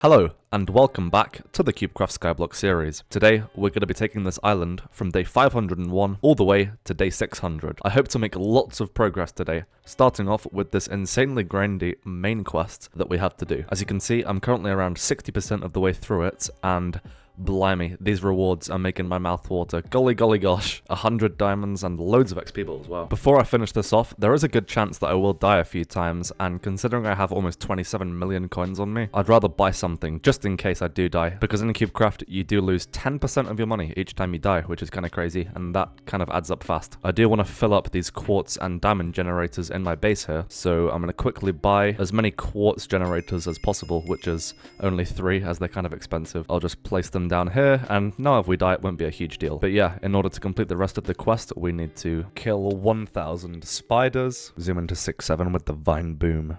Hello, and welcome back to the Cubecraft Skyblock series. Today, we're going to be taking this island from day 501 all the way to day 600. I hope to make lots of progress today, starting off with this insanely grindy main quest that we have to do. As you can see, I'm currently around 60% of the way through it, and blimey, these rewards are making my mouth water. Golly golly gosh, 100 diamonds and loads of XP balls as well. Before I finish this off, there is a good chance that I will die a few times, and considering I have almost 27 million coins on me, I'd rather buy something just in case I do die, because in Cubecraft you do lose 10% of your money each time you die, which is kind of crazy, and that kind of adds up fast. I do want to fill up these quartz and diamond generators in my base here, so I'm going to quickly buy as many quartz generators as possible, which is only 3 as they're kind of expensive. I'll just place them down here, and now if we die it won't be a huge deal. But yeah, in order to complete the rest of the quest, we need to kill 1,000 spiders, zoom into 6-7 with the vine boom,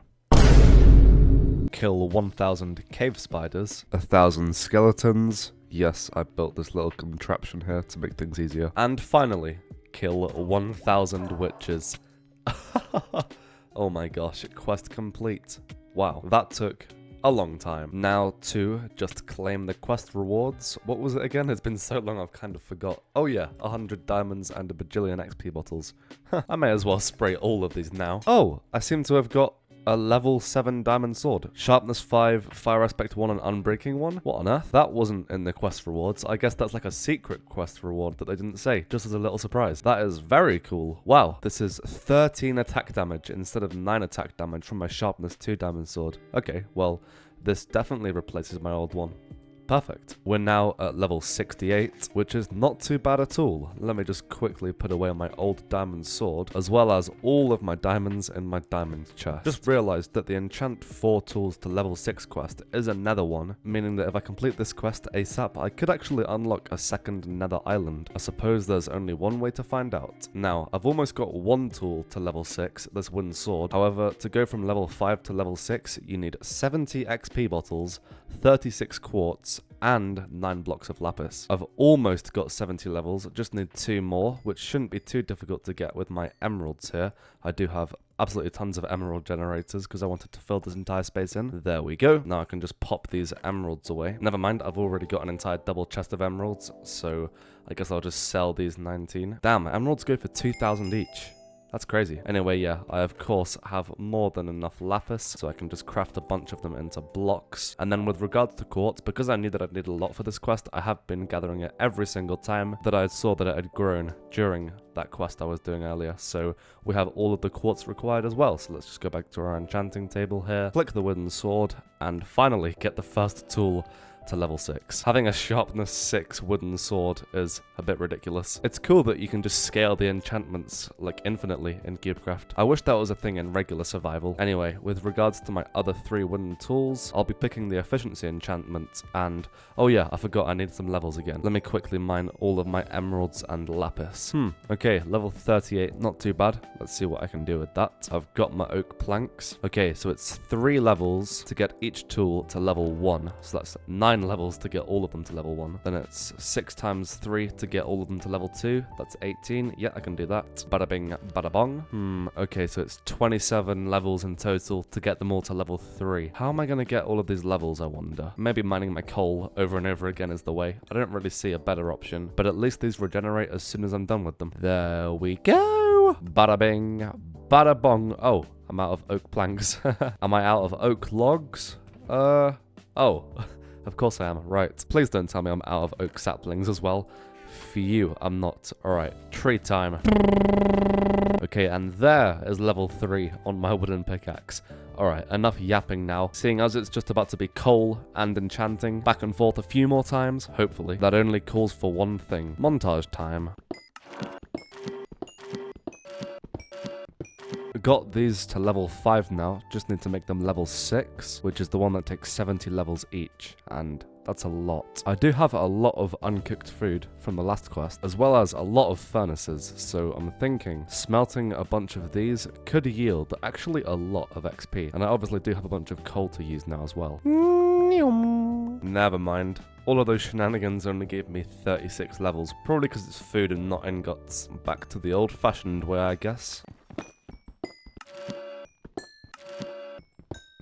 kill 1,000 cave spiders, 1,000 skeletons, yes, I built this little contraption here to make things easier, and finally, kill 1,000 witches. Oh my gosh, quest complete. Wow, that took a long time. Now to just claim the quest rewards. What was it again? It's been so long I've kind of forgot. Oh yeah, 100 diamonds and a bajillion XP bottles. I may as well spray all of these now. Oh, I seem to have got a level 7 diamond sword. Sharpness 5, fire aspect 1 and unbreaking 1? What on earth? That wasn't in the quest rewards. I guess that's like a secret quest reward that they didn't say, just as a little surprise. That is very cool. Wow, this is 13 attack damage instead of 9 attack damage from my sharpness 2 diamond sword. Okay, well, this definitely replaces my old one. Perfect. We're now at level 68, which is not too bad at all. Let me just quickly put away my old diamond sword, as well as all of my diamonds in my diamond chest. Just realized that the enchant 4 tools to level 6 quest is a nether one, meaning that if I complete this quest ASAP, I could actually unlock a second nether island. I suppose there's only one way to find out. Now, I've almost got 1 tool to level 6, this wooden sword. However, to go from level 5 to level 6, you need 70 XP bottles, 36 quartz, and 9 blocks of lapis. I've almost got 70 levels, just need 2 more, which shouldn't be too difficult to get with my emeralds here. I do have absolutely tons of emerald generators because I wanted to fill this entire space in. There we go. Now I can just pop these emeralds away. Never mind, I've already got an entire double chest of emeralds, so I guess I'll just sell these 19. Damn, emeralds go for 2,000 each. That's crazy. Anyway, yeah, I of course have more than enough lapis, so I can just craft a bunch of them into blocks. And then with regards to quartz, because I knew that I'd need a lot for this quest, I have been gathering it every single time that I saw that it had grown during that quest I was doing earlier. So we have all of the quartz required as well. So let's just go back to our enchanting table here, click the wooden sword, and finally get the first tool to level 6. Having a sharpness 6 wooden sword is a bit ridiculous. It's cool that you can just scale the enchantments like infinitely in Cubecraft. I wish that was a thing in regular survival. Anyway, with regards to my other 3 wooden tools, I'll be picking the efficiency enchantment, and oh yeah, I forgot I need some levels again. Let me quickly mine all of my emeralds and lapis. Okay, level 38, not too bad. Let's see what I can do with that. I've got my oak planks. Okay, so it's 3 levels to get each tool to level 1. So that's 9 levels to get all of them to level 1. Then it's 6 times 3 to get all of them to level 2. That's 18. Yeah, I can do that. Bada bing, bada bong. Okay, so it's 27 levels in total to get them all to level 3. How am I going to get all of these levels, I wonder? Maybe mining my coal over and over again is the way. I don't really see a better option, but at least these regenerate as soon as I'm done with them. There we go. Bada bing, bada bong. Oh, I'm out of oak planks. Am I out of oak logs? Oh. Of course I am, right. Please don't tell me I'm out of oak saplings as well. Phew, I'm not. Alright, tree time. Okay, and there is level 3 on my wooden pickaxe. Alright, enough yapping now. Seeing as it's just about to be coal and enchanting, back and forth a few more times, hopefully. That only calls for one thing. Montage time. Got these to level 5 now, just need to make them level 6, which is the one that takes 70 levels each, and that's a lot. I do have a lot of uncooked food from the last quest, as well as a lot of furnaces, so I'm thinking smelting a bunch of these could yield actually a lot of XP, and I obviously do have a bunch of coal to use now as well. Never mind. All of those shenanigans only gave me 36 levels, probably because it's food and not ingots. Back to the old-fashioned way, I guess.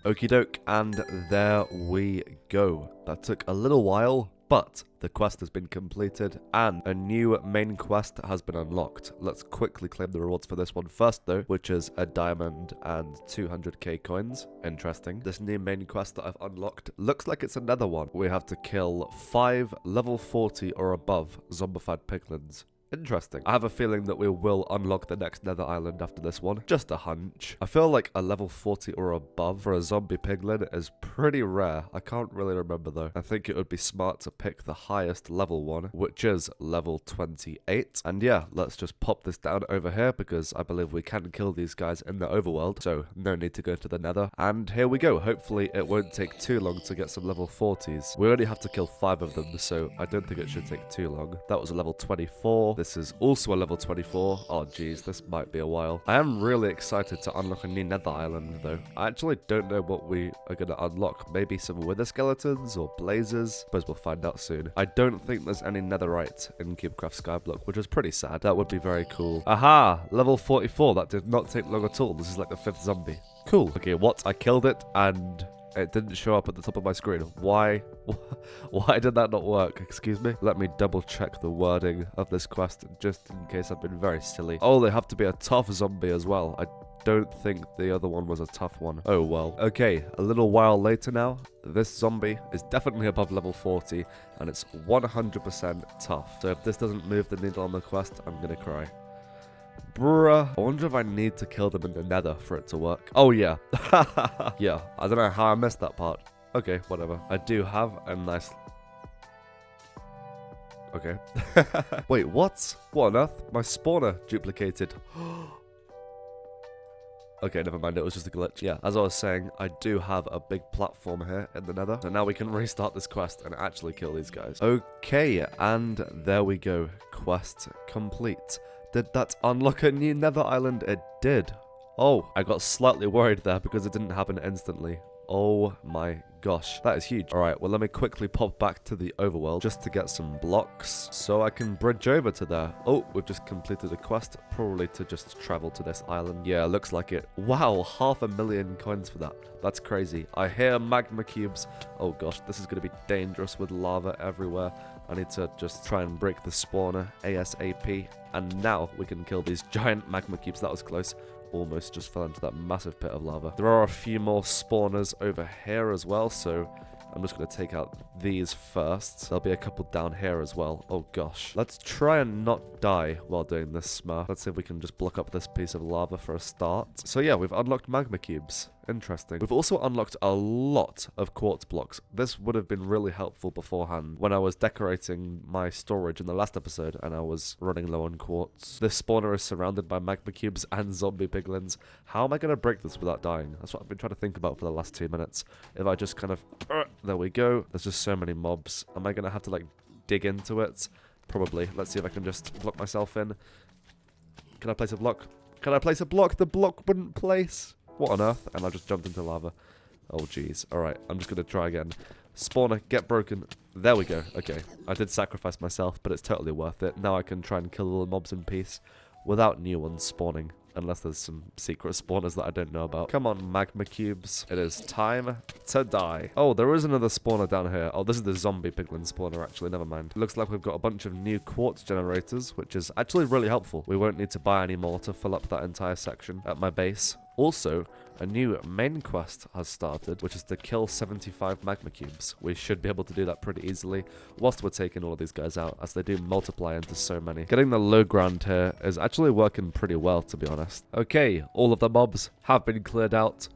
Okie doke, and there we go. That took a little while, but the quest has been completed and a new main quest has been unlocked. Let's quickly claim the rewards for this one first though, which is a diamond and 200k coins. Interesting. This new main quest that I've unlocked looks like it's another one. We have to kill 5 level 40 or above zombified piglins. Interesting. I have a feeling that we will unlock the next nether island after this one. Just a hunch. I feel like a level 40 or above for a zombie piglin is pretty rare. I can't really remember though. I think it would be smart to pick the highest level one, which is level 28. And yeah, let's just pop this down over here because I believe we can kill these guys in the overworld. So no need to go to the nether. And here we go. Hopefully it won't take too long to get some level 40s. We only have to kill 5 of them, so I don't think it should take too long. That was a level 24. This is also a level 24. Oh geez, this might be a while. I am really excited to unlock a new nether island though. I actually don't know what we are going to unlock. Maybe some wither skeletons or blazes. Suppose we'll find out soon. I don't think there's any netherite in Cubecraft Skyblock, which is pretty sad. That would be very cool. Aha! Level 44. That did not take long at all. This is like the 5th zombie. Cool. Okay, what? I killed it and it didn't show up at the top of my screen. Why? Why did that not work? Excuse me? Let me double check the wording of this quest just in case I've been very silly. Oh, they have to be a tough zombie as well. I don't think the other one was a tough one. Oh well. Okay, a little while later now. This zombie is definitely above level 40 and it's 100% tough. So if this doesn't move the needle on the quest, I'm gonna cry. Bruh. I wonder if I need to kill them in the nether for it to work. Oh yeah. Yeah, I don't know how I missed that part. Okay, whatever. I do have a nice... Okay. Wait, what? What on earth? My spawner duplicated. Okay, never mind. It was just a glitch. Yeah, as I was saying, I do have a big platform here in the nether. So now we can restart this quest and actually kill these guys. Okay, and there we go. Quest complete. Did that unlock a new nether island? It did. Oh, I got slightly worried there because it didn't happen instantly. Oh my gosh, that is huge. All right, well, let me quickly pop back to the overworld just to get some blocks so I can bridge over to there. Oh, we've just completed a quest, probably to just travel to this island. Yeah, looks like it. Wow, 500,000 coins for that. That's crazy. I hear magma cubes. Oh gosh, this is going to be dangerous with lava everywhere. I need to just try and break the spawner ASAP. And now we can kill these giant magma cubes. That was close. Almost just fell into that massive pit of lava. There are a few more spawners over here as well, so I'm just going to take out these first. There'll be a couple down here as well. Oh gosh. Let's try and not die while doing this smurf. Let's see if we can just block up this piece of lava for a start. So yeah, we've unlocked magma cubes. Interesting. We've also unlocked a lot of quartz blocks. This would have been really helpful beforehand when I was decorating my storage in the last episode and I was running low on quartz. This spawner is surrounded by magma cubes and zombie piglins. How am I going to break this without dying? That's what I've been trying to think about for the last 2 minutes. If I just kind of... there we go. There's just so many mobs. Am I going to have to like dig into it? Probably. Let's see if I can just block myself in. Can I place a block? Can I place a block? The block wouldn't place. What on earth? And I just jumped into lava. Oh, jeez. Alright, I'm just going to try again. Spawner, get broken. There we go. Okay, I did sacrifice myself, but it's totally worth it. Now I can try and kill all the mobs in peace without new ones spawning. Unless there's some secret spawners that I don't know about. Come on, magma cubes. It is time to die. Oh, there is another spawner down here. Oh, this is the zombie piglin spawner, actually. Never mind. Looks like we've got a bunch of new quartz generators, which is actually really helpful. We won't need to buy any more to fill up that entire section at my base. Also, a new main quest has started, which is to kill 75 magma cubes. We should be able to do that pretty easily whilst we're taking all of these guys out, as they do multiply into so many. Getting the low ground here is actually working pretty well, to be honest. Okay, all of the mobs have been cleared out.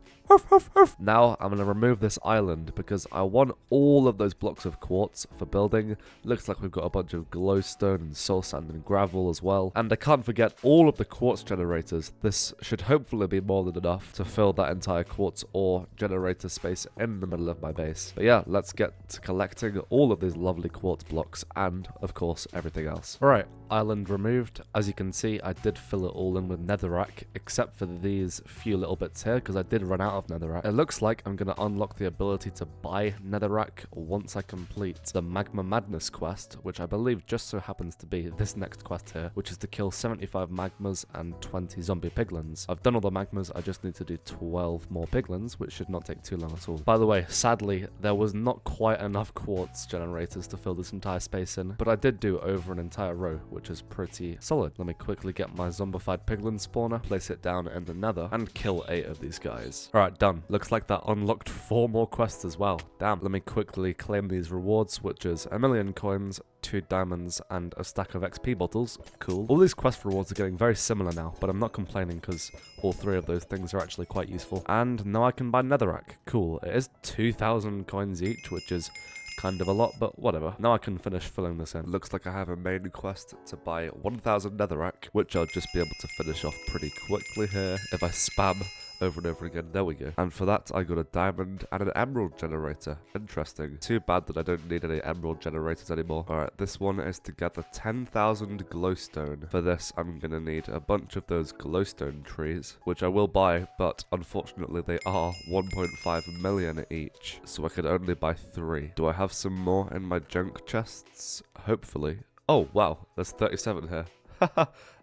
Now I'm going to remove this island because I want all of those blocks of quartz for building. Looks like we've got a bunch of glowstone and soul sand and gravel as well. And I can't forget all of the quartz generators. This should hopefully be more than enough to fill that entire quartz ore generator space in the middle of my base. But yeah, let's get to collecting all of these lovely quartz blocks and, of course, everything else. Alright, island removed. As you can see, I did fill it all in with netherrack, except for these few little bits here, because I did run out of netherrack. It looks like I'm going to unlock the ability to buy netherrack once I complete the Magma Madness quest, which I believe just so happens to be this next quest here, which is to kill 75 magmas and 20 zombie piglins. I've done all the magmas, I just need to do 12 more piglins, which should not take too long at all. By the way, sadly, there was not quite enough quartz generators to fill this entire space in, but I did do over an entire row, which is pretty solid. Let me quickly get my zombified piglin spawner, place it down in the nether, and kill 8 of these guys. Alright, done. Looks like that unlocked 4 more quests as well. Damn. Let me quickly claim these rewards, which is 1,000,000 coins, 2 diamonds, and a stack of XP bottles. Cool. All these quest rewards are getting very similar now, but I'm not complaining because all 3 of those things are actually quite useful. And now I can buy netherrack. Cool. It is 2,000 coins each, which is kind of a lot, but whatever. Now I can finish filling this in. Looks like I have a main quest to buy 1,000 netherrack, which I'll just be able to finish off pretty quickly here if I spam over and over again. There we go. And for that, I got a diamond and an emerald generator. Interesting. Too bad that I don't need any emerald generators anymore. Alright, this one is to gather 10,000 glowstone. For this, I'm gonna need a bunch of those glowstone trees, which I will buy, but unfortunately they are 1.5 million each, so I could only buy 3. Do I have some more in my junk chests? Hopefully. Oh, wow. There's 37 here.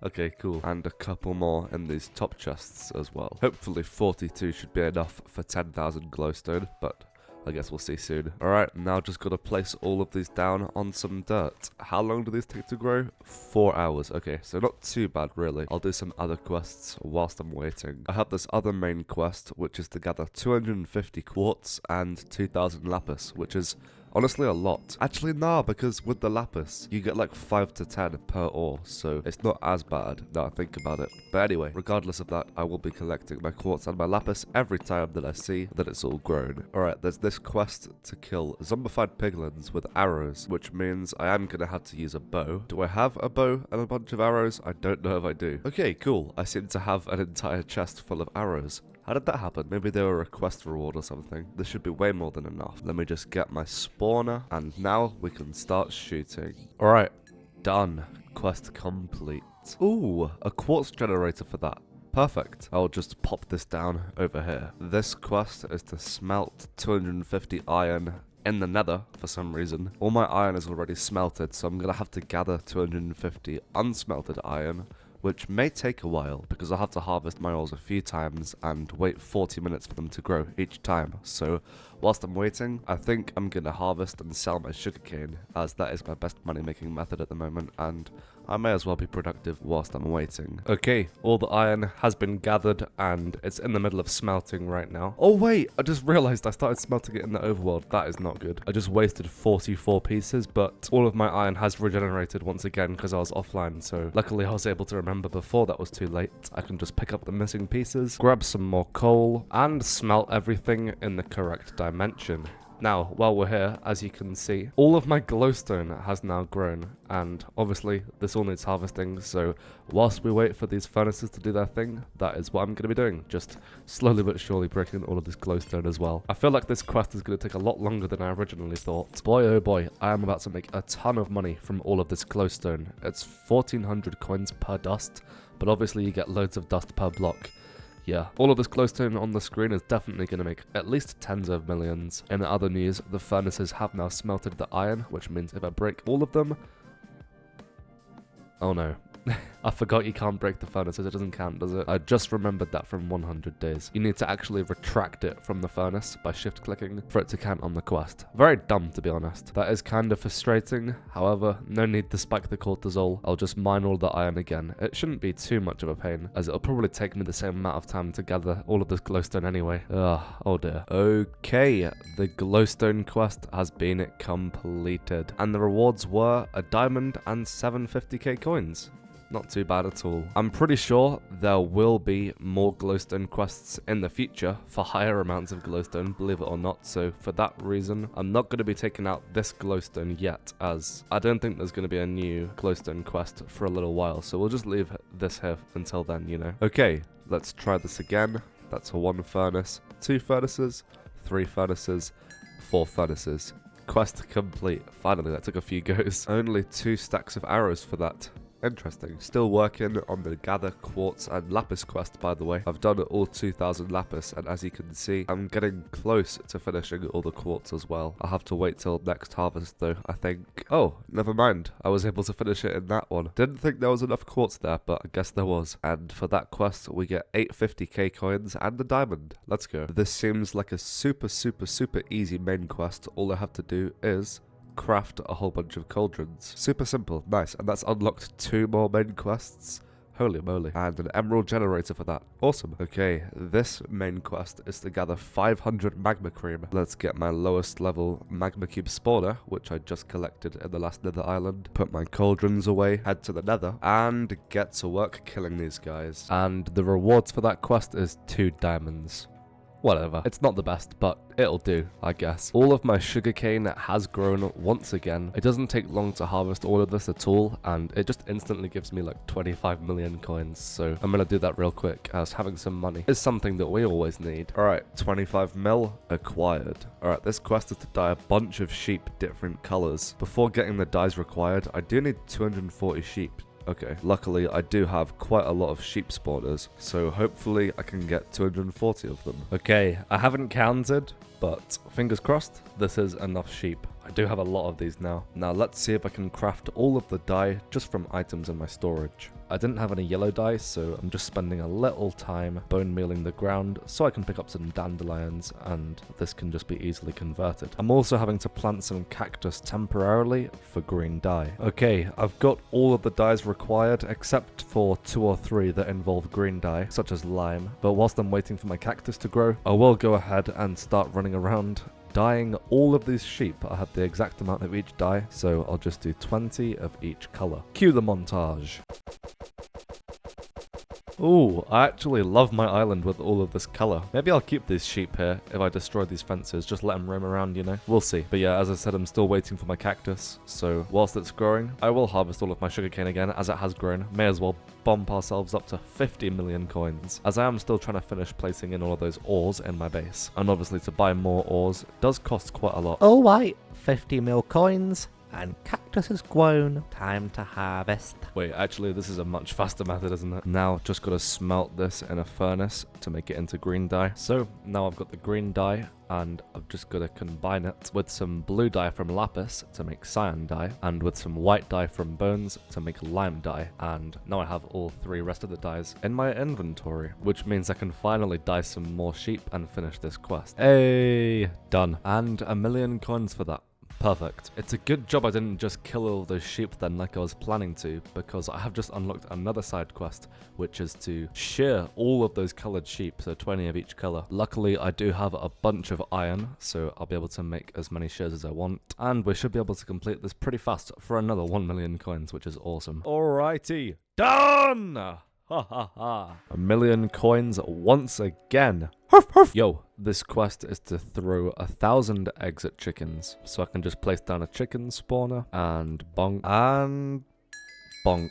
Okay, cool. And a couple more in these top chests as well. Hopefully 42 should be enough for 10,000 glowstone, but I guess we'll see soon. Alright, now just gotta place all of these down on some dirt. How long do these take to grow? 4 hours. Okay, so not too bad really. I'll do some other quests whilst I'm waiting. I have this other main quest, which is to gather 250 quartz and 2,000 lapis, which is honestly a lot. Actually, nah, because with the lapis, you get like 5 to 10 per ore, so it's not as bad now I think about it. But anyway, regardless of that, I will be collecting my quartz and my lapis every time that I see that it's all grown. Alright, there's this quest to kill zombified piglins with arrows, which means I am gonna have to use a bow. Do I have a bow and a bunch of arrows? I don't know if I do. Okay, cool. I seem to have an entire chest full of arrows. How did that happen? Maybe they were a quest reward or something. This should be way more than enough. Let me just get my spawner, and now we can start shooting. Alright, done. Quest complete. Ooh, a quartz generator for that. Perfect. I'll just pop this down over here. This quest is to smelt 250 iron in the nether for some reason. All my iron is already smelted, so I'm gonna have to gather 250 unsmelted iron, which may take a while because I'll have to harvest my ores a few times and wait 40 minutes for them to grow each time. So whilst I'm waiting, I think I'm going to harvest and sell my sugarcane, as that is my best money making method at the moment, and I may as well be productive whilst I'm waiting. Okay, all the iron has been gathered and it's in the middle of smelting right now. Oh wait, I just realized I started smelting it in the overworld. That is not good. I just wasted 44 pieces, but all of my iron has regenerated once again because I was offline, so luckily I was able to remember before that was too late. I can just pick up the missing pieces, grab some more coal, and smelt everything in the correct dimension. Now, while we're here, as you can see, all of my glowstone has now grown, and obviously this all needs harvesting, so whilst we wait for these furnaces to do their thing, that is what I'm going to be doing, just slowly but surely breaking all of this glowstone as well. I feel like this quest is going to take a lot longer than I originally thought. Boy oh boy, I am about to make a ton of money from all of this glowstone. It's 1,400 coins per dust, but obviously you get loads of dust per block. Yeah, all of this glowstone on the screen is definitely going to make at least tens of millions. In other news, the furnaces have now smelted the iron, which means if I break all of them... Oh no. I forgot you can't break the furnaces, it doesn't count, does it? I just remembered that from 100 days. You need to actually retract it from the furnace by shift clicking for it to count on the quest. Very dumb, to be honest. That is kind of frustrating. However, no need to spike the cortisol. I'll just mine all the iron again. It shouldn't be too much of a pain, as it'll probably take me the same amount of time to gather all of this glowstone anyway. Ugh, oh dear. Okay, the glowstone quest has been completed, and the rewards were a diamond and 750k coins. Not too bad at all. I'm pretty sure there will be more glowstone quests in the future for higher amounts of glowstone, believe it or not. So for that reason, I'm not going to be taking out this glowstone yet, as I don't think there's going to be a new glowstone quest for a little while. So we'll just leave this here until then, you know. Okay, let's try this again. That's a 1 furnace, 2 furnaces, 3 furnaces, 4 furnaces. Quest complete. Finally, that took a few goes. Only 2 stacks of arrows for that. Interesting. Still working on the gather quartz and lapis quest, by the way. I've done all 2,000 lapis, and as you can see, I'm getting close to finishing all the quartz as well. I'll have to wait till next harvest though, I think. Oh, never mind. I was able to finish it in that one. Didn't think there was enough quartz there, but I guess there was. And for that quest, we get 850k coins and a diamond. Let's go. This seems like a super easy main quest. All I have to do is craft a whole bunch of cauldrons. Super simple, nice, and that's unlocked 2 more main quests. Holy moly. And an emerald generator for that. Awesome. Okay, this main quest is to gather 500 magma cream. Let's get my lowest level magma cube spawner, which I just collected in the last nether island. Put my cauldrons away, head to the nether, and get to work killing these guys. And the rewards for that quest is 2 diamonds. Whatever. It's not the best, but it'll do, I guess. All of my sugarcane has grown once again. It doesn't take long to harvest all of this at all, and it just instantly gives me like 25 million coins. So I'm gonna do that real quick, as having some money is something that we always need. Alright, 25 mil acquired. Alright, this quest is to dye a bunch of sheep different colors. Before getting the dyes required, I do need 240 sheep. Okay, luckily I do have quite a lot of sheep spawners, so hopefully I can get 240 of them. Okay, I haven't counted, but fingers crossed, this is enough sheep. I do have a lot of these now. Now let's see if I can craft all of the dye just from items in my storage. I didn't have any yellow dye, so I'm just spending a little time bone mealing the ground so I can pick up some dandelions, and this can just be easily converted. I'm also having to plant some cactus temporarily for green dye. Okay, I've got all of the dyes required except for 2 or 3 that involve green dye, such as lime. But whilst I'm waiting for my cactus to grow, I will go ahead and start running around dyeing all of these sheep. I have the exact amount of each dye, so I'll just do 20 of each color. Cue the montage. Ooh, I actually love my island with all of this color. Maybe I'll keep these sheep here if I destroy these fences, just let them roam around, you know? We'll see. But yeah, as I said, I'm still waiting for my cactus, so whilst it's growing, I will harvest all of my sugarcane again, as it has grown. May as well bump ourselves up to 50 million coins, as I am still trying to finish placing in all of those ores in my base. And obviously to buy more ores does cost quite a lot. All right, 50 mil coins. And cactus has grown. Time to harvest. Wait, actually, this is a much faster method, isn't it? Now, just gotta smelt this in a furnace to make it into green dye. So, now I've got the green dye, and I've just gotta combine it with some blue dye from lapis to make cyan dye, and with some white dye from bones to make lime dye. And now I have all 3 rest of the dyes in my inventory, which means I can finally dye some more sheep and finish this quest. Hey, done. And 1 million coins for that. Perfect. It's a good job I didn't just kill all those sheep then like I was planning to, because I have just unlocked another side quest, which is to shear all of those colored sheep, so 20 of each color. Luckily, I do have a bunch of iron, so I'll be able to make as many shears as I want, and we should be able to complete this pretty fast for another 1 million coins, which is awesome. Alrighty, done! Ha ha ha. 1 million coins once again. Yo, this quest is to throw 1,000 eggs at chickens. So I can just place down a chicken spawner and bonk and bonk.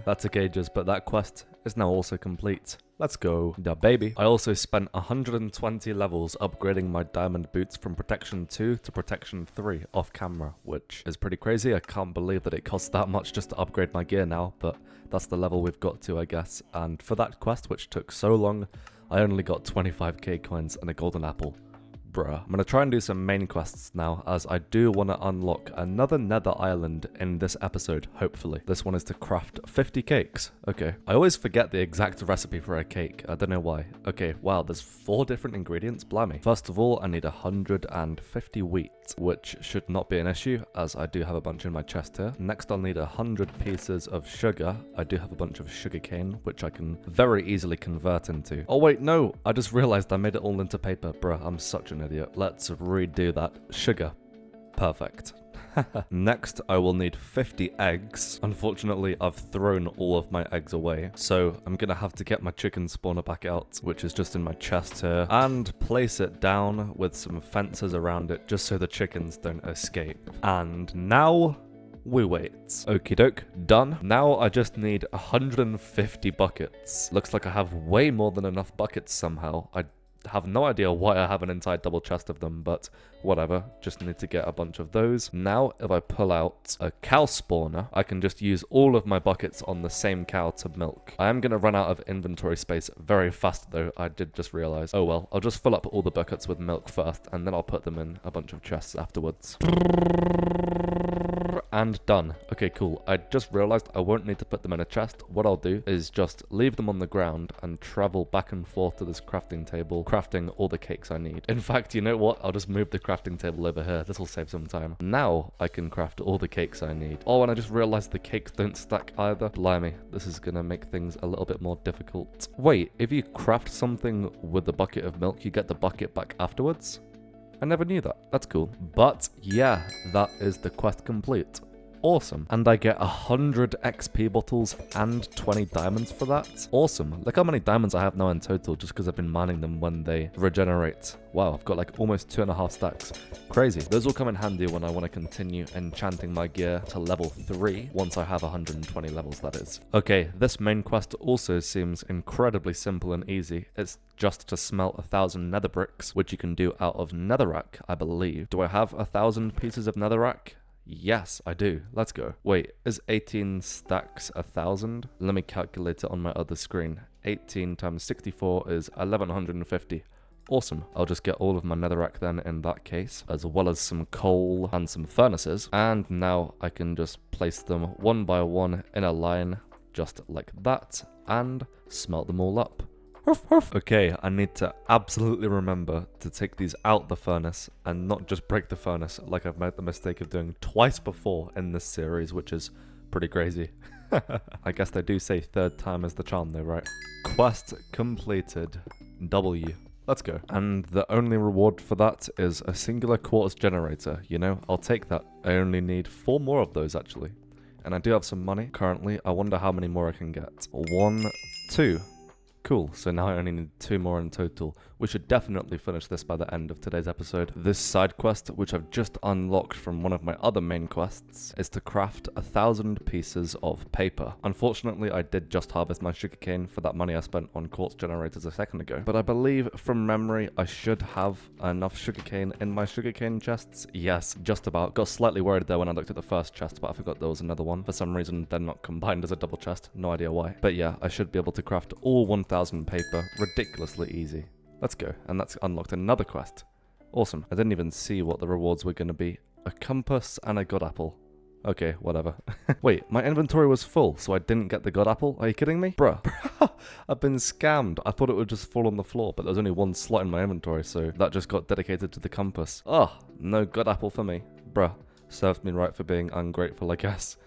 That took ages, but that quest is now also complete. Let's go. Da baby. I also spent 120 levels upgrading my diamond boots from protection 2 to protection 3 off camera, which is pretty crazy. I can't believe that it costs that much just to upgrade my gear now, but that's the level we've got to, I guess. And for that quest, which took so long, I only got 25k coins and a golden apple. Bruh. I'm gonna try and do some main quests now, as I do want to unlock another nether island in this episode, hopefully. This one is to craft 50 cakes. Okay. I always forget the exact recipe for a cake. I don't know why. Okay, wow, there's 4 different ingredients, blimey. First of all, I need 150 wheat, which should not be an issue, as I do have a bunch in my chest here. Next, I'll need 100 pieces of sugar. I do have a bunch of sugarcane, which I can very easily convert into. Oh wait, no, I just realized I made it all into paper. Bruh, I'm such an idiot. Let's redo that. Sugar. Perfect. Next, I will need 50 eggs. Unfortunately, I've thrown all of my eggs away, so I'm gonna have to get my chicken spawner back out, which is just in my chest here, and place it down with some fences around it, just so the chickens don't escape. And now we wait. Okie doke, done. Now I just need 150 buckets. Looks like I have way more than enough buckets somehow. I have no idea why I have an entire double chest of them, but whatever. Just need to get a bunch of those. Now, if I pull out a cow spawner, I can just use all of my buckets on the same cow to milk. I am going to run out of inventory space very fast, though. I did just realize. Oh well, I'll just fill up all the buckets with milk first, and then I'll put them in a bunch of chests afterwards. And done. Okay, cool. I just realized I won't need to put them in a chest. What I'll do is just leave them on the ground and travel back and forth to this crafting table, crafting all the cakes I need. In fact, you know what? I'll just move the crafting table over here. This will save some time. Now I can craft all the cakes I need. Oh, and I just realized the cakes don't stack either. Blimey, this is gonna make things a little bit more difficult. Wait, if you craft something with a bucket of milk, you get the bucket back afterwards? I never knew that. That's cool. But yeah, that is the quest complete. Awesome. And I get 100 XP bottles and 20 diamonds for that. Awesome. Look how many diamonds I have now in total just because I've been mining them when they regenerate. Wow, I've got like almost 2.5 stacks. Crazy. Those will come in handy when I want to continue enchanting my gear to level 3 once I have 120 levels, that is. Okay, this main quest also seems incredibly simple and easy. It's just to smelt 1,000 nether bricks, which you can do out of netherrack, I believe. Do I have 1,000 pieces of netherrack? Yes, I do. Let's go. Wait, is 18 stacks 1,000? Let me calculate it on my other screen. 18 times 64 is 1,150. Awesome. I'll just get all of my netherrack then in that case, as well as some coal and some furnaces. And now I can just place them one by one in a line, just like that, and smelt them all up. Okay, I need to absolutely remember to take these out the furnace and not just break the furnace like I've made the mistake of doing twice before in this series, which is pretty crazy. I guess they do say third time is the charm though, right? Quest completed. W. Let's go. And the only reward for that is a singular quartz generator. You know, I'll take that. I only need 4 more of those actually. And I do have some money currently. I wonder how many more I can get. 1, 2. Cool, so now I only need 2 more in total. We should definitely finish this by the end of today's episode. This side quest, which I've just unlocked from one of my other main quests, is to craft 1,000 pieces of paper. Unfortunately, I did just harvest my sugarcane for that money I spent on quartz generators a second ago. But I believe, from memory, I should have enough sugarcane in my sugarcane chests. Yes, just about. Got slightly worried there when I looked at the first chest, but I forgot there was another one. For some reason, they're not combined as a double chest. No idea why. But yeah, I should be able to craft all 1,000 paper ridiculously easy. Let's go. And that's unlocked another quest. Awesome. I didn't even see what the rewards were going to be. A compass and a god apple. Okay, whatever. Wait, my inventory was full, so I didn't get the god apple? Are you kidding me? Bruh. I've been scammed. I thought it would just fall on the floor, but there's only one slot in my inventory, so that just got dedicated to the compass. Oh, no god apple for me. Bruh. Served me right for being ungrateful, I guess.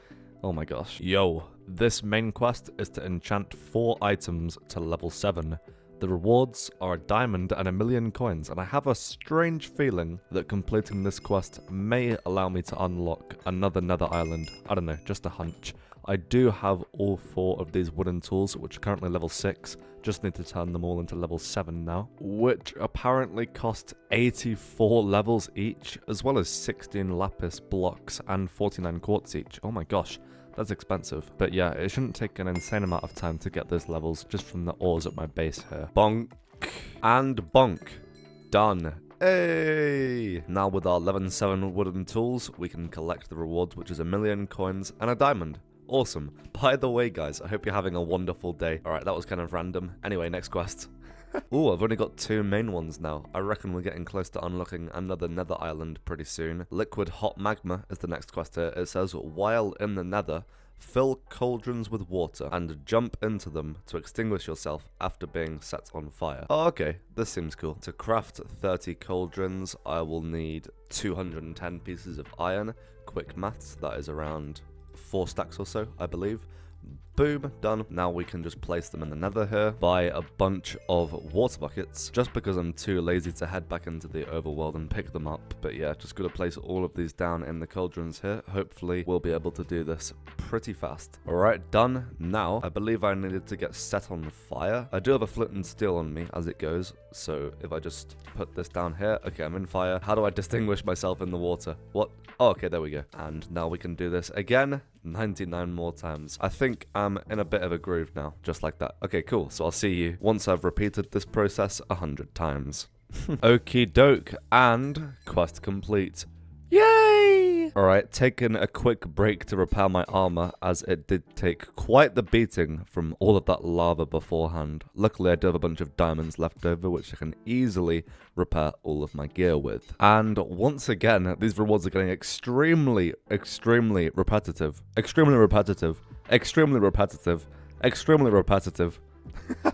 Oh my gosh. Yo, this main quest is to enchant 4 items to level 7. The rewards are a diamond and 1,000,000 coins, and I have a strange feeling that completing this quest may allow me to unlock another nether island. I don't know, just a hunch. I do have all 4 of these wooden tools, which are currently level 6. Just need to turn them all into level 7 now, which apparently cost 84 levels each, as well as 16 lapis blocks and 49 quartz each. Oh my gosh. That's expensive. But yeah, it shouldn't take an insane amount of time to get those levels just from the ores at my base here. Bonk. And bonk. Done. Hey! Now with our 11-7 wooden tools, we can collect the rewards, which is 1,000,000 coins and a diamond. Awesome. By the way, guys, I hope you're having a wonderful day. Alright, that was kind of random. Anyway, next quest. Ooh, I've only got 2 main ones now. I reckon we're getting close to unlocking another nether island pretty soon. Liquid hot magma is the next quest here. It says, while in the nether, fill cauldrons with water and jump into them to extinguish yourself after being set on fire. Oh, okay. This seems cool. To craft 30 cauldrons, I will need 210 pieces of iron. Quick maths, that is around 4 stacks or so, I believe. Boom, done. Now we can just place them in the nether here, buy a bunch of water buckets, just because I'm too lazy to head back into the overworld and pick them up. But yeah, just gotta place all of these down in the cauldrons here. Hopefully we'll be able to do this pretty fast. Alright, done. Now, I believe I needed to get set on fire. I do have a flint and steel on me as it goes, so if I just put this down here, okay, I'm in fire. How do I distinguish myself in the water? What? Oh, okay, there we go. And now we can do this again 99 more times. I think I'm I'm in a bit of a groove now, just like that. Okay, cool. So I'll see you once I've repeated this process 100 times. Okie doke, and quest complete. Yay! Alright, taking a quick break to repair my armor, as it did take quite the beating from all of that lava beforehand. Luckily, I do have a bunch of diamonds left over, which I can easily repair all of my gear with. And once again, these rewards are getting extremely repetitive. Extremely repetitive. Extremely repetitive. Extremely repetitive.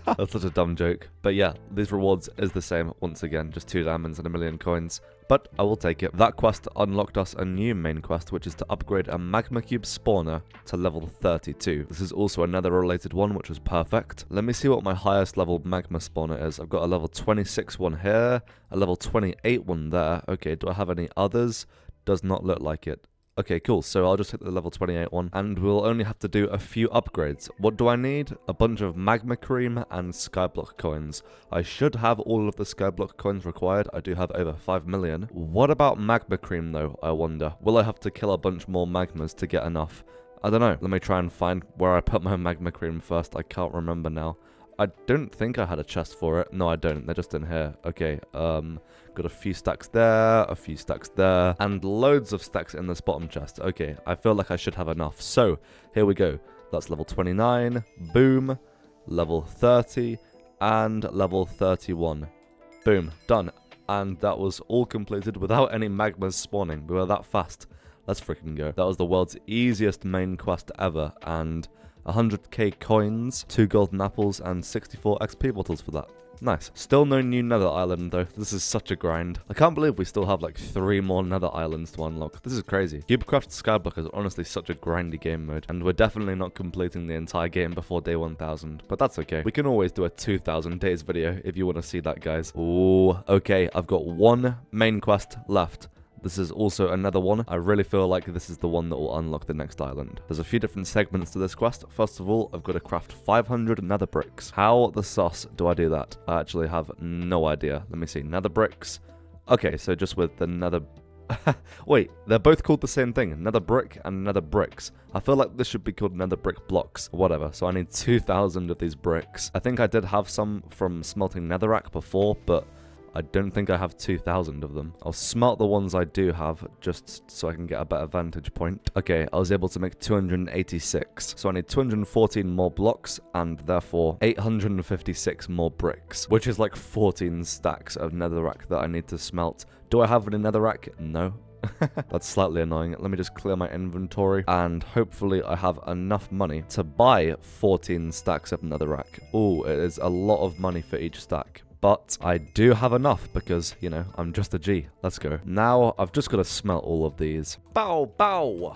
That's such a dumb joke. But yeah, these rewards is the same once again, just 2 diamonds and 1,000,000 coins. But I will take it. That quest unlocked us a new main quest, which is to upgrade a magma cube spawner to level 32. This is also another related one, which was perfect. Let me see what my highest level magma spawner is. I've got a level 26 one here, a level 28 one there. Okay, do I have any others? Does not look like it. Okay, cool. So I'll just hit the level 28 one, and we'll only have to do a few upgrades. What do I need? A bunch of magma cream and skyblock coins. I should have all of the skyblock coins required. I do have over 5 million. What about magma cream, though, I wonder? Will I have to kill a bunch more magmas to get enough? I don't know. Let me try and find where I put my magma cream first. I can't remember now. I don't think I had a chest for it. No, I don't. They're just in here. Okay, got a few stacks there, a few stacks there, and loads of stacks in this bottom chest. Okay, I feel like I should have enough. So, here we go. That's level 29. Boom. Level 30. And level 31. Boom. Done. And that was all completed without any magmas spawning. We were that fast. Let's freaking go. That was the world's easiest main quest ever, and 100k coins, 2 golden apples, and 64 XP bottles for that. Nice. Still no new nether island, though. This is such a grind. I can't believe we still have like 3 more nether islands to unlock. This is crazy. Cubecraft Skyblock is honestly such a grindy game mode, and we're definitely not completing the entire game before day 1000, but that's okay. We can always do a 2000 days video if you want to see that, guys. Ooh, okay. I've got 1 main quest left. This is also another one. I really feel like this is the one that will unlock the next island. There's a few different segments to this quest. First of all, I've got to craft 500 nether bricks. How the sauce do I do that? I actually have no idea. Let me see. Nether bricks. Okay, so just with the nether... Wait, they're both called the same thing. Nether brick and nether bricks. I feel like this should be called nether brick blocks or whatever. So I need 2,000 of these bricks. I think I did have some from smelting netherrack before, but I don't think I have 2,000 of them. I'll smelt the ones I do have, just so I can get a better vantage point. Okay, I was able to make 286. So I need 214 more blocks, and therefore 856 more bricks, which is like 14 stacks of netherrack that I need to smelt. Do I have any netherrack? No. That's slightly annoying. Let me just clear my inventory, and hopefully I have enough money to buy 14 stacks of netherrack. Oh, it is a lot of money for each stack. But I do have enough because, you know, I'm just a G. Let's go. Now, I've just got to smelt all of these. Bow, bow.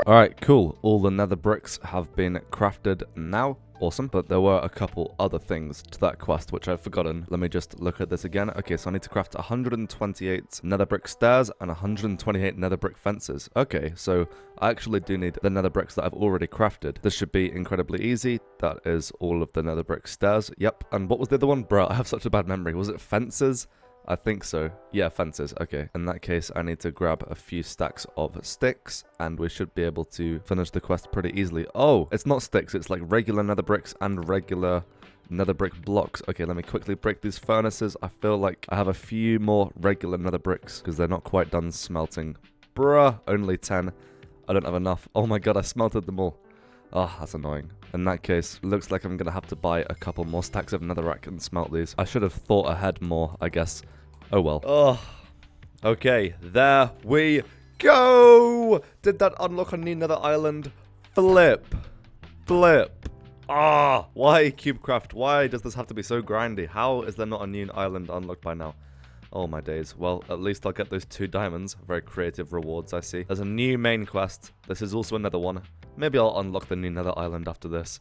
Alright, cool. All the nether bricks have been crafted now. Awesome. But there were a couple other things to that quest which I've forgotten. Let me just look at this again. Okay, so I need to craft 128 nether brick stairs and 128 nether brick fences. Okay, so I actually do need the nether bricks that I've already crafted. This should be incredibly easy. That is all of the nether brick stairs. Yep. And what was the other one? Bro, I have such a bad memory. Was it fences? I think so. Yeah, fences. Okay. In that case, I need to grab a few stacks of sticks, and we should be able to finish the quest pretty easily. Oh, it's not sticks. It's like regular nether bricks and regular nether brick blocks. Okay, let me quickly break these furnaces. I feel like I have a few more regular nether bricks because they're not quite done smelting. Bruh, only 10. I don't have enough. Oh my god, I smelted them all. Oh, that's annoying. In that case, looks like I'm going to have to buy a couple more stacks of netherrack and smelt these. I should have thought ahead more, I guess. Oh well. Oh, okay. There we go. Did that unlock a new nether island? Flip. Flip. Ah, why Cubecraft? Why does this have to be so grindy? How is there not a new island unlocked by now? Oh my days. Well, at least I'll get those 2 diamonds. Very creative rewards, I see. There's a new main quest. This is also another one. Maybe I'll unlock the new nether island after this.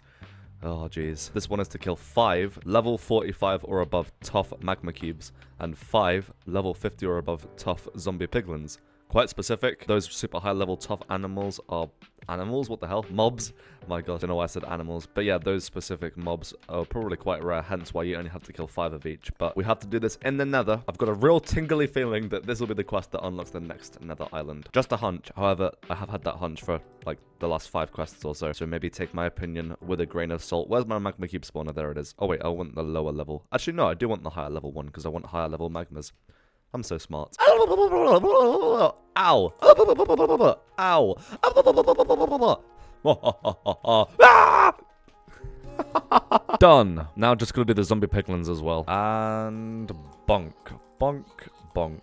Oh, jeez. This one is to kill 5 level 45 or above tough magma cubes and 5 level 50 or above tough zombie piglins. quite specific. Those super high level tough animals are animals? What the hell? Mobs? My god, I don't know why I said animals. But yeah, those specific mobs are probably quite rare, hence why you only have to kill 5 of each. But we have to do this in the nether. I've got a real tingly feeling that this will be the quest that unlocks the next nether island. Just a hunch. However, I have had that hunch for like the last 5 quests or so. So maybe take my opinion with a grain of salt. Where's my magma cube spawner? There it is. Oh wait, I want the lower level. Actually, no, I do want the higher level one because I want higher level magmas. I'm so smart. Ow! Ow! Done. Now just gonna do the zombie piglins as well. And bonk. Bonk. Bonk.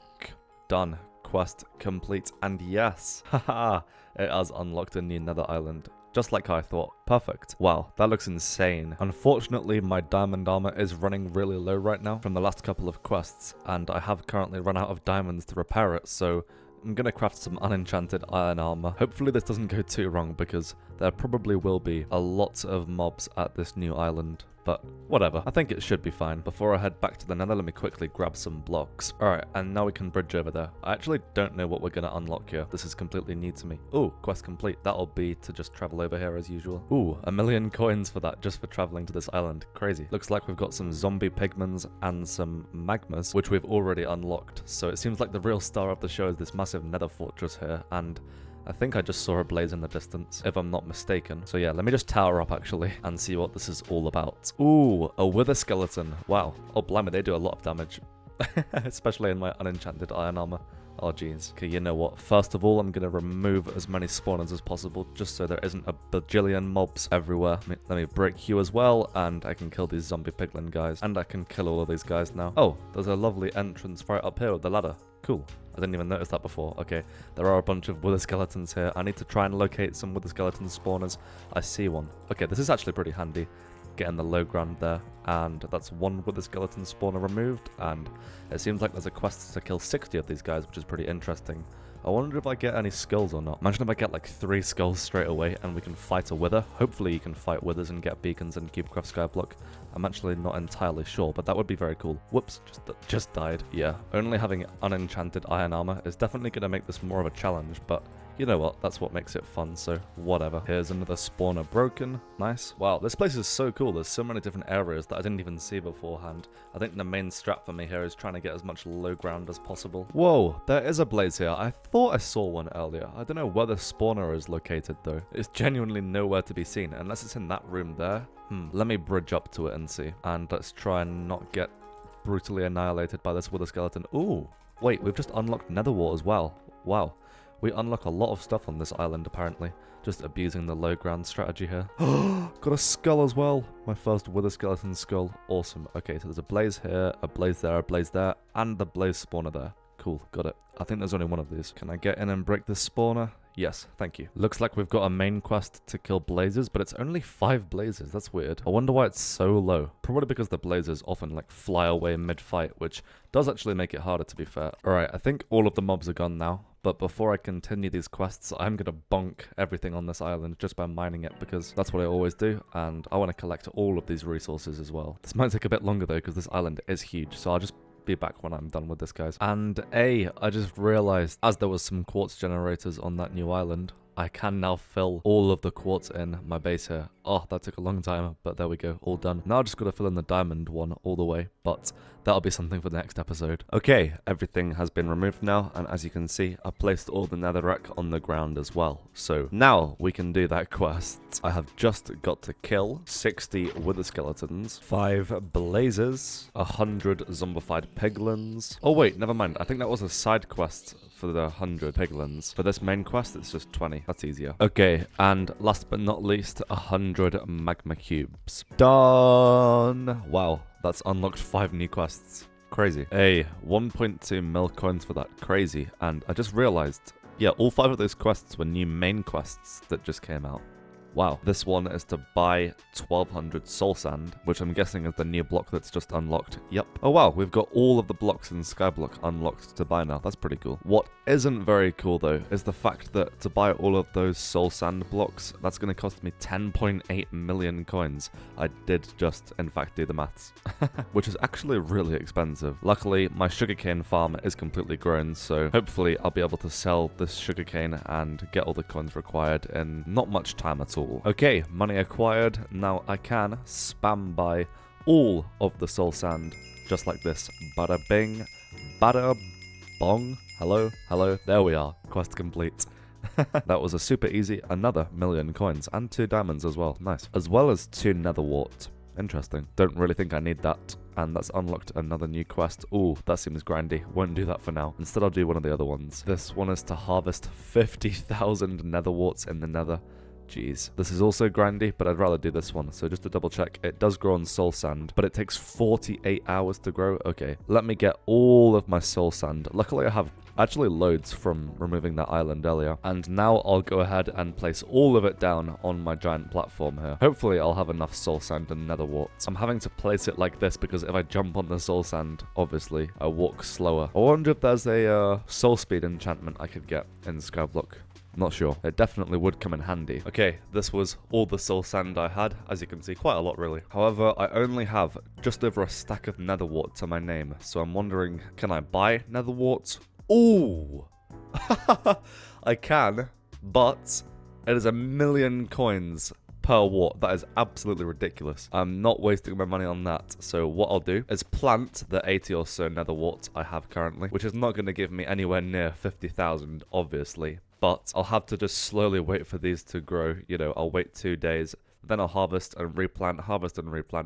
Done. Quest complete. And yes, haha, it has unlocked a new nether island. Just like I thought. Perfect. Wow, that looks insane. Unfortunately, my diamond armor is running really low right now from the last couple of quests, and I have currently run out of diamonds to repair it, so I'm gonna craft some unenchanted iron armor. Hopefully this doesn't go too wrong, because there probably will be a lot of mobs at this new island. But whatever, I think it should be fine. Before I head back to the nether, let me quickly grab some blocks. Alright, and now we can bridge over there. I actually don't know what we're going to unlock here. This is completely new to me. Ooh, quest complete. That'll be to just travel over here as usual. Ooh, 1,000,000 coins for that, just for traveling to this island. Crazy. Looks like we've got some zombie pigments and some magmas, which we've already unlocked. So it seems like the real star of the show is this massive nether fortress here, and I think I just saw a blaze in the distance, if I'm not mistaken. So yeah, let me just tower up actually and see what this is all about. Ooh, a wither skeleton. Wow. Oh, blimey, they do a lot of damage. Especially in my unenchanted iron armor. Oh, jeez. Okay, you know what? First of all, I'm going to remove as many spawners as possible, just so there isn't a bajillion mobs everywhere. Let me break you as well, and I can kill these zombie piglin guys. And I can kill all of these guys now. Oh, there's a lovely entrance right up here with the ladder. Cool. I didn't even notice that before. Okay, there are a bunch of wither skeletons here. I need to try and locate some wither skeleton spawners. I see one. Okay, this is actually pretty handy. Get in the low ground there, and that's one wither skeleton spawner removed, and it seems like there's a quest to kill 60 of these guys, which is pretty interesting. I wonder if I get any skulls or not. Imagine if I get like 3 skulls straight away and we can fight a wither. Hopefully you can fight withers and get beacons in Cubecraft Skyblock. I'm actually not entirely sure, but that would be very cool. Whoops, just died. Yeah, only having unenchanted iron armor is definitely going to make this more of a challenge, but you know what, that's what makes it fun, so whatever. Here's another spawner broken. Nice. Wow, this place is so cool. There's so many different areas that I didn't even see beforehand. I think the main strat for me here is trying to get as much low ground as possible. Whoa, there is a blaze here. I thought I saw one earlier. I don't know where the spawner is located though. It's genuinely nowhere to be seen, unless it's in that room there. Let me bridge up to it and see. And let's try and not get brutally annihilated by this wither skeleton. Ooh, wait, we've just unlocked nether wart as well. Wow. We unlock a lot of stuff on this island, apparently. Just abusing the low ground strategy here. Got a skull as well. My first wither skeleton skull. Awesome. Okay, so there's a blaze here, a blaze there, and the blaze spawner there. Cool, got it. I think there's only one of these. Can I get in and break this spawner? Yes, thank you. Looks like we've got a main quest to kill blazes, but it's only 5 blazes. That's weird. I wonder why it's so low. Probably because the blazes often like fly away mid-fight, which does actually make it harder to be fair. Alright, I think all of the mobs are gone now. But before I continue these quests, I'm going to bonk everything on this island just by mining it, because that's what I always do, and I want to collect all of these resources as well. This might take a bit longer though, because this island is huge, so I'll just be back when I'm done with this, guys. And I just realized, as there was some quartz generators on that new island, I can now fill all of the quartz in my base here. Oh, that took a long time, but there we go, all done. Now I just gotta fill in the diamond one all the way, but that'll be something for the next episode. Okay, everything has been removed now, and as you can see, I placed all the netherrack on the ground as well. So now we can do that quest. I have just got to kill 60 wither skeletons, 5 blazes, 100 zombified piglins. Oh wait, never mind. I think that was a side quest for the 100 piglins. For this main quest, it's just 20. That's easier. Okay, and last but not least, 100 magma cubes. Done! Wow, that's unlocked 5 new quests. Crazy. Hey, 1.2 mil coins for that. Crazy. And I just realized, yeah, all 5 of those quests were new main quests that just came out. Wow. This one is to buy 1200 soul sand, which I'm guessing is the new block that's just unlocked. Yep. Oh wow, we've got all of the blocks in Skyblock unlocked to buy now. That's pretty cool. What isn't very cool though is the fact that to buy all of those soul sand blocks, that's going to cost me 10.8 million coins. I did just, in fact, do the maths, which is actually really expensive. Luckily, my sugarcane farm is completely grown, so hopefully I'll be able to sell this sugarcane and get all the coins required in not much time at all. Okay, money acquired. Now I can spam buy all of the soul sand, just like this. Bada bing, bada bong. Hello, hello, there we are. Quest complete. That was a super easy, another million coins, and 2 diamonds as well. Nice. As well as 2 nether wart. Interesting. Don't really think I need that. And that's unlocked another new quest. Ooh, that seems grindy. Won't do that for now. Instead, I'll do one of the other ones. This one is to harvest 50,000 nether warts in the nether. Jeez. This is also grindy, but I'd rather do this one. So just to double check, it does grow on soul sand, but it takes 48 hours to grow. Okay, let me get all of my soul sand. Luckily, I have actually loads from removing that island earlier. And now I'll go ahead and place all of it down on my giant platform here. Hopefully, I'll have enough soul sand and nether warts. I'm having to place it like this because if I jump on the soul sand, obviously, I walk slower. I wonder if there's a soul speed enchantment I could get in Skyblock. Not sure. It definitely would come in handy. Okay, this was all the soul sand I had. As you can see, quite a lot really. However, I only have just over a stack of nether wart to my name. So I'm wondering, can I buy nether warts? Ooh! I can, but it is 1,000,000 coins per wart. That is absolutely ridiculous. I'm not wasting my money on that. So what I'll do is plant the 80 or so nether warts I have currently, which is not going to give me anywhere near 50,000, obviously. But I'll have to just slowly wait for these to grow. You know, I'll wait 2 days, then I'll harvest and replant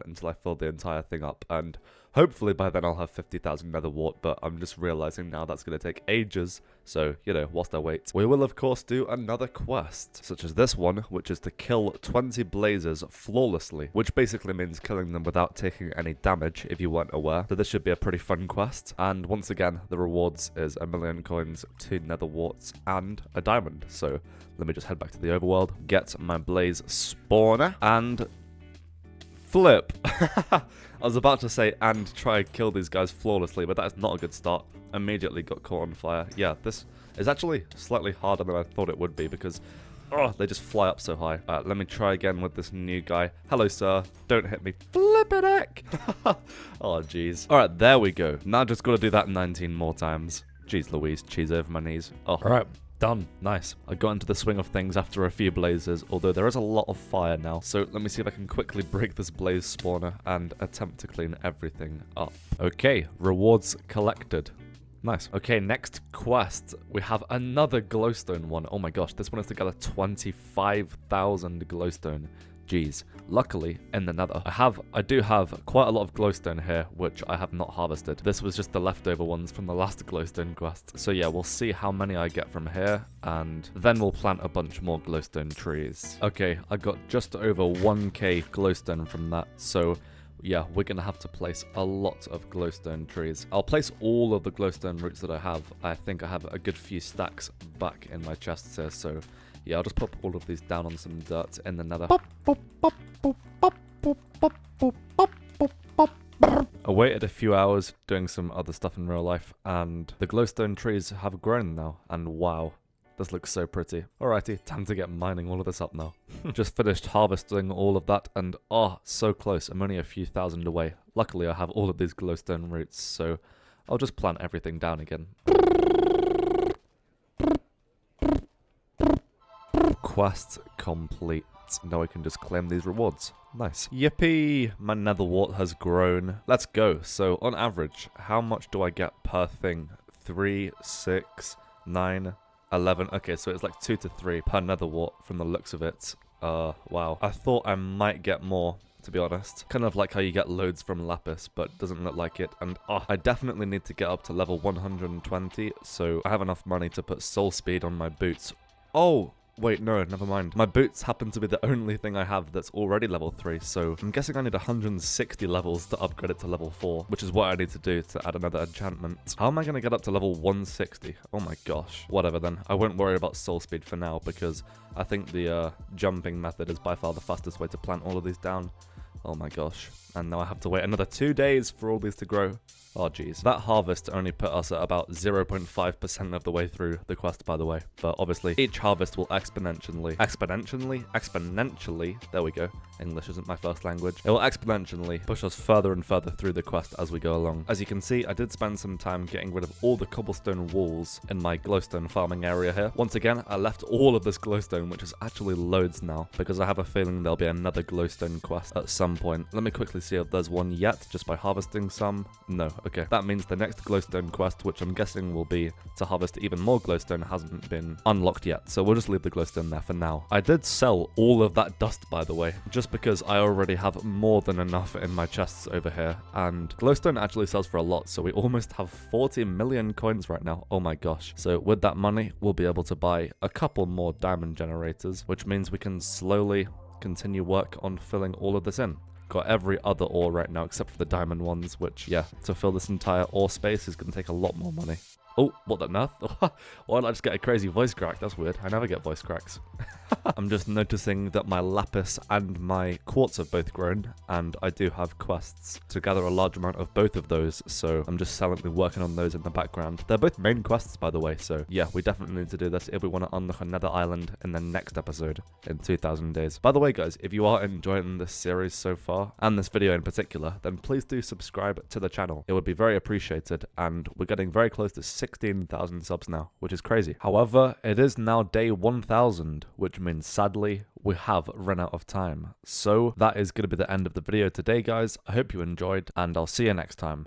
until I fill the entire thing up. And hopefully by then I'll have 50,000 nether wart, but I'm just realizing now that's going to take ages. So, you know, whilst I wait, we will of course do another quest, such as this one, which is to kill 20 blazers flawlessly, which basically means killing them without taking any damage, if you weren't aware. So this should be a pretty fun quest. And once again, the rewards is 1,000,000 coins, 2 nether warts, and a diamond. So let me just head back to the overworld, get my blaze spawner, and flip. I was about to say and try and kill these guys flawlessly, but that is not a good start. Immediately got caught on fire. Yeah, this is actually slightly harder than I thought it would be because they just fly up so high. Let me try again with this new guy. Hello, sir. Don't hit me. Flip it, heck. Oh, jeez. All right, there we go. Now just got to do that 19 more times. Jeez Louise, cheese over my knees. Oh, all right. Done. Nice. I got into the swing of things after a few blazes, although there is a lot of fire now. So let me see if I can quickly break this blaze spawner and attempt to clean everything up. Okay, rewards collected. Nice. Okay, next quest. We have another glowstone one. Oh my gosh, this one is to gather 25,000 glowstone. Jeez. Luckily, in the nether, I do have quite a lot of glowstone here, which I have not harvested. This was just the leftover ones from the last glowstone quest. So yeah, we'll see how many I get from here, and then we'll plant a bunch more glowstone trees. Okay, I got just over 1k glowstone from that, so yeah, we're going to have to place a lot of glowstone trees. I'll place all of the glowstone roots that I have. I think I have a good few stacks back in my chests here, so yeah, I'll just pop all of these down on some dirt in the nether. I waited a few hours doing some other stuff in real life, and the glowstone trees have grown now, and wow. This looks so pretty. Alrighty, time to get mining all of this up now. Just finished harvesting all of that, and so close. I'm only a few thousand away. Luckily, I have all of these glowstone roots, so I'll just plant everything down again. Quest complete. Now I can just claim these rewards. Nice. Yippee! My nether wart has grown. Let's go. So, on average, how much do I get per thing? 3, 6, 9... 11. Okay, so it's like 2 to 3 per nether wart from the looks of it. Wow. I thought I might get more, to be honest. Kind of like how you get loads from lapis, but doesn't look like it. And I definitely need to get up to level 120, so I have enough money to put soul speed on my boots. Oh, wait, no, never mind. My boots happen to be the only thing I have that's already level 3, so I'm guessing I need 160 levels to upgrade it to level 4, which is what I need to do to add another enchantment. How am I going to get up to level 160? Oh my gosh. Whatever then. I won't worry about soul speed for now, because I think the jumping method is by far the fastest way to plant all of these down. Oh my gosh. And now I have to wait another 2 days for all these to grow. Oh jeez. That harvest only put us at about 0.5% of the way through the quest, by the way. But obviously, each harvest will exponentially, there we go. English isn't my first language. It will exponentially push us further and further through the quest as we go along. As you can see, I did spend some time getting rid of all the cobblestone walls in my glowstone farming area here. Once again, I left all of this glowstone, which is actually loads now, because I have a feeling there'll be another glowstone quest at some point. Let me quickly see if there's one yet, just by harvesting some. No. Okay, that means the next glowstone quest, which I'm guessing will be to harvest even more glowstone, hasn't been unlocked yet, so we'll just leave the glowstone there for now. I did sell all of that dust, by the way, just because I already have more than enough in my chests over here, and glowstone actually sells for a lot, so we almost have 40 million coins right now. Oh my gosh. So with that money, we'll be able to buy a couple more diamond generators, which means we can slowly continue work on filling all of this in. Got every other ore right now except for the diamond ones, which, yeah, to fill this entire ore space is going to take a lot more money. Oh, what on earth? Why did I just get a crazy voice crack? That's weird. I never get voice cracks. I'm just noticing that my lapis and my quartz have both grown, and I do have quests to gather a large amount of both of those, so I'm just silently working on those in the background. They're both main quests, by the way, so yeah, we definitely need to do this if we want to unlock another island in the next episode in 2000 days. By the way, guys, if you are enjoying this series so far, and this video in particular, then please do subscribe to the channel. It would be very appreciated, and we're getting very close to 16,000 subs now, which is crazy. However, it is now day 1000, which means sadly we have run out of time. So that is going to be the end of the video today, guys. I hope you enjoyed, and I'll see you next time.